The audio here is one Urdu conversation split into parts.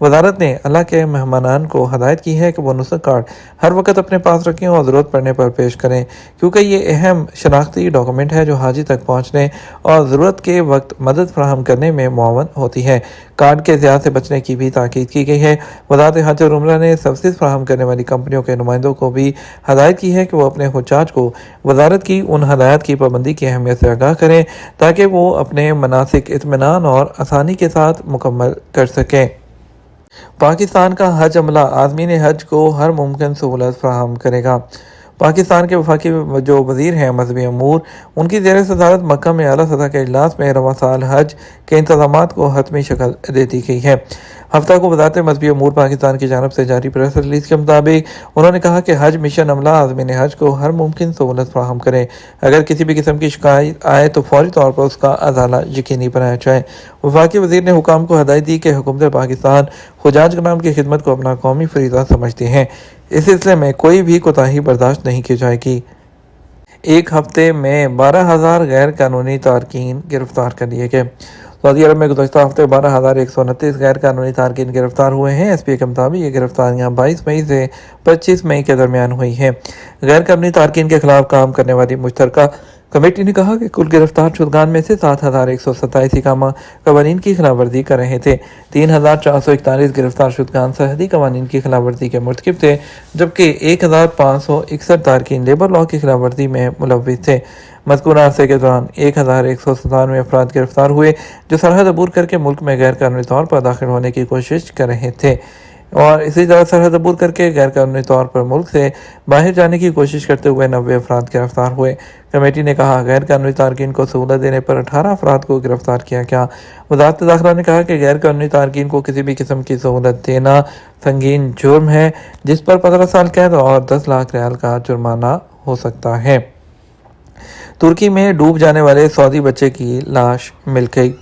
وزارت نے اللہ کے مہمانان کو ہدایت کی ہے کہ وہ نسخ کارڈ ہر وقت اپنے پاس رکھیں اور ضرورت پڑنے پر پیش کریں، کیونکہ یہ اہم شناختی ڈاکومنٹ ہے جو حاجی تک پہنچنے اور ضرورت کے وقت مدد فراہم کرنے میں معاون ہوتی ہے۔ کارڈ کے ضیاع سے بچنے کی بھی تاکید کی گئی ہے۔ وزارت حج اور عمرہ نے سروسز فراہم کرنے والی کمپنیوں کے نمائندوں کو بھی ہدایت کی ہے کہ وہ اپنے حجاج کو وزارت کی ان ہدایات کی پابندی کی اہمیت سے آگاہ کریں تاکہ وہ اپنے مناسک اطمینان اور آسانی کے ساتھ مکمل کر سکیں۔ پاکستان کا حج عملہ عازمین حج کو ہر ممکن سہولت فراہم کرے گا۔ پاکستان کے وفاقی جو وزیر ہیں مذہبی امور، ان کی زیر صدارت مکہ میں اعلیٰ سطح کے اجلاس میں رواں سال حج کے انتظامات کو حتمی شکل دے دی گئی ہے۔ ہفتہ کو وزارت مذہبی امور پاکستان کی جانب سے جاری پریس ریلیز کے مطابق انہوں نے کہا کہ حج مشن عملہ عازمین حج کو ہر ممکن سہولت فراہم کرے۔ اگر کسی بھی قسم کی شکایت آئے تو فوری طور پر اس کا ازالہ یقینی بنایا جائے۔ وفاقی وزیر نے حکام کو ہدایت دی کہ حکومت پاکستان حجاج کرام کی خدمت کو اپنا قومی فریضہ سمجھتی ہیں۔ اس سلسلے میں کوئی بھی کوتاہی برداشت نہیں کی جائے گی۔ ایک ہفتے میں 12,000 غیر قانونی تارکین گرفتار کر لیے گئے۔ سعودی عرب میں گزشتہ ہفتے 12,129 غیر قانونی تارکین گرفتار ہوئے ہیں۔ ایس پی اے کے مطابق یہ گرفتاریاں 22 مئی سے 25 مئی کے درمیان ہوئی ہیں۔ غیر قانونی تارکین کے خلاف کام کرنے والی مشترکہ کمیٹی نے کہا کہ کل گرفتار شدگان میں سے 7,127 اقامہ قوانین کی خلاف ورزی کر رہے تھے۔ 3,441 گرفتار شدگان سرحدی قوانین کی خلاف ورزی کے مرتکب تھے، جبکہ 1,561 تارکین لیبر لاء کی خلاف ورزی میں ملوث تھے۔ مذکورہ عرصے کے دوران 1,197 افراد گرفتار ہوئے جو سرحد عبور کر کے ملک میں غیر قانونی طور پر داخل ہونے کی کوشش کر رہے تھے، اور اسی طرح سرحد عبور کر کے غیر قانونی طور پر ملک سے باہر جانے کی کوشش کرتے ہوئے 90 افراد گرفتار ہوئے۔ کمیٹی نے کہا غیر قانونی تارکین کو سہولت دینے پر 18 افراد کو گرفتار کیا گیا۔ وزارت داخلہ نے کہا کہ غیر قانونی تارکین کو کسی بھی قسم کی سہولت دینا سنگین جرم ہے جس پر 15 سال قید اور 10 لاکھ ریال کا جرمانہ ہو سکتا ہے۔ ترکی میں ڈوب جانے والے سعودی بچے کی لاش مل گئی۔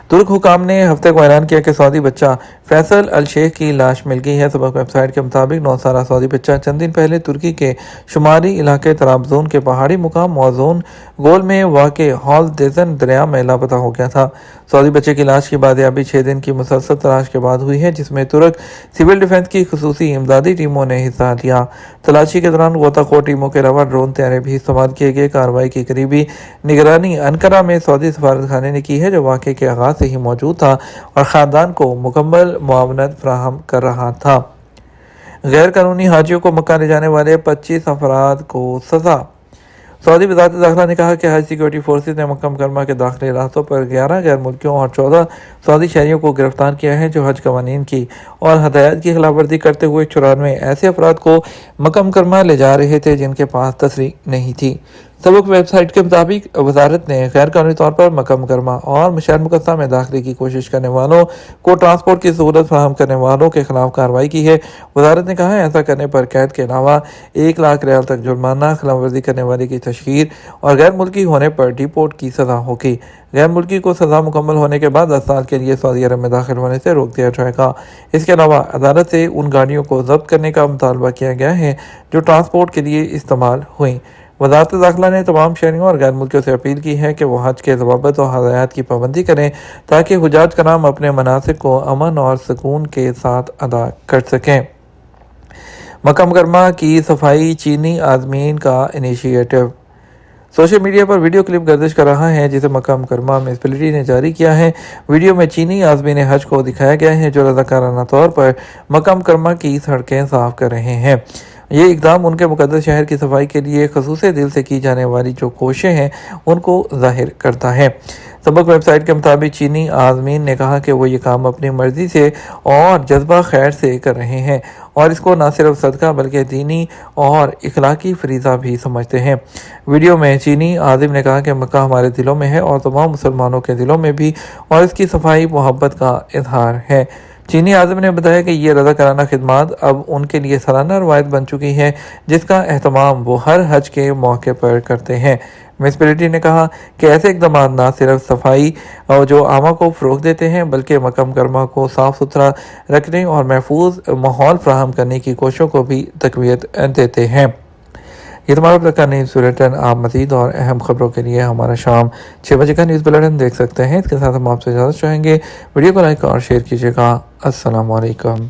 ترک حکام نے ہفتے کو اعلان کیا کہ سعودی بچہ فیصل الشیخ کی لاش مل گئی ہے۔ سبق ویب سائٹ کے مطابق 9 سالہ سعودی بچہ چند دن پہلے ترکی کے شمالی علاقے طرابزون کے پہاڑی مقام موزون گول میں واقع ہال دیزن دریا میں لاپتہ ہو گیا تھا۔ سعودی بچے کی لاش کی بازیابی 6 دن کی مسلسل تلاش کے بعد ہوئی ہے، جس میں ترک سول ڈیفنس کی خصوصی امدادی ٹیموں نے حصہ لیا۔ تلاشی کے دوران غوطہ خور ٹیموں کے علاوہ ڈرون طیارے بھی استعمال کیے گئے۔ کارروائی کی قریبی نگرانی انقرہ میں سعودی سفارت خانے نے کی ہے، جو واقعے کے آغاز سے ہی موجود تھا اور خاندان کو مکمل معاونت فراہم کر رہا تھا۔ غیر قانونی حاجیوں کو مکہ لے جانے والے 25 افراد کو سزا۔ سعودی وزارت داخلہ نے کہا کہ حج سیکورٹی فورسز نے مکہ مکرمہ کے داخلی راستوں پر 11 غیر ملکیوں اور 14 سعودی شہریوں کو گرفتار کیا ہے جو حج قوانین کی اور ہدایات کی خلاف ورزی کرتے ہوئے 94 ایسے افراد کو مکہ مکرمہ لے جا رہے تھے جن کے پاس تصریح نہیں تھی۔ سبق ویب سائٹ کے مطابق وزارت نے غیر قانونی طور پر مکہ مکرمہ اور مشعر مقدسہ میں داخلے کی کوشش کرنے والوں کو ٹرانسپورٹ کی سہولت فراہم کرنے والوں کے خلاف کارروائی کی ہے۔ وزارت نے کہا ہے ایسا کرنے پر قید کے علاوہ 1 لاکھ ریال تک جرمانہ، خلاف ورزی کرنے والے کی تشہیر اور غیر ملکی ہونے پر ڈیپورٹ کی سزا ہوگی۔ غیر ملکی کو سزا مکمل ہونے کے بعد 10 سال کے لیے سعودی عرب میں داخل ہونے سے روک دیا جائے گا۔ اس کے علاوہ عدالت سے ان گاڑیوں کو ضبط کرنے کا مطالبہ کیا گیا ہے جو ٹرانسپورٹ کے لیے استعمال ہوئیں۔ وزارت داخلہ نے تمام شہریوں اور غیر ملکیوں سے اپیل کی ہے کہ وہ حج کے ضوابط اور ہدایات کی پابندی کریں تاکہ حجاج کرام اپنے مناسک کو امن اور سکون کے ساتھ ادا کر سکیں۔ مکہ مکرمہ کی صفائی چینی عازمین کا انیشیٹو۔ سوشل میڈیا پر ویڈیو کلپ گردش کر رہا ہے جسے مکہ مکرمہ میونسپلٹی نے جاری کیا ہے۔ ویڈیو میں چینی عازمین حج کو دکھایا گیا ہے جو رضاکارانہ طور پر مکہ مکرمہ کی سڑکیں صاف کر رہے ہیں۔ یہ اقدام ان کے مقدس شہر کی صفائی کے لیے خصوصی دل سے کی جانے والی جو کوششیں ہیں ان کو ظاہر کرتا ہے۔ سبق ویب سائٹ کے مطابق چینی عازمین نے کہا کہ وہ یہ کام اپنی مرضی سے اور جذبہ خیر سے کر رہے ہیں اور اس کو نہ صرف صدقہ بلکہ دینی اور اخلاقی فریضہ بھی سمجھتے ہیں۔ ویڈیو میں چینی عازم نے کہا کہ مکہ ہمارے دلوں میں ہے اور تمام مسلمانوں کے دلوں میں بھی، اور اس کی صفائی محبت کا اظہار ہے۔ چینی عازم نے بتایا کہ یہ رضاکارانہ خدمات اب ان کے لیے سالانہ روایت بن چکی ہے جس کا اہتمام وہ ہر حج کے موقع پر کرتے ہیں۔ میونسپلٹی نے کہا کہ ایسے اقدامات نہ صرف صفائی جو عامہ کو فروغ دیتے ہیں بلکہ مکہ مکرمہ کو صاف ستھرا رکھنے اور محفوظ ماحول فراہم کرنے کی کوششوں کو بھی تقویت دیتے ہیں۔ یہ تمہارا اب تک کا نیوز بلیٹن. آپ مزید اور اہم خبروں کے لیے ہمارا شام 6 بجے کا نیوز بلیٹن دیکھ سکتے ہیں. اس کے ساتھ ہم آپ سے اجازت چاہیں گے. ویڈیو کو لائک اور شیئر کیجیے گا. السلام علیکم.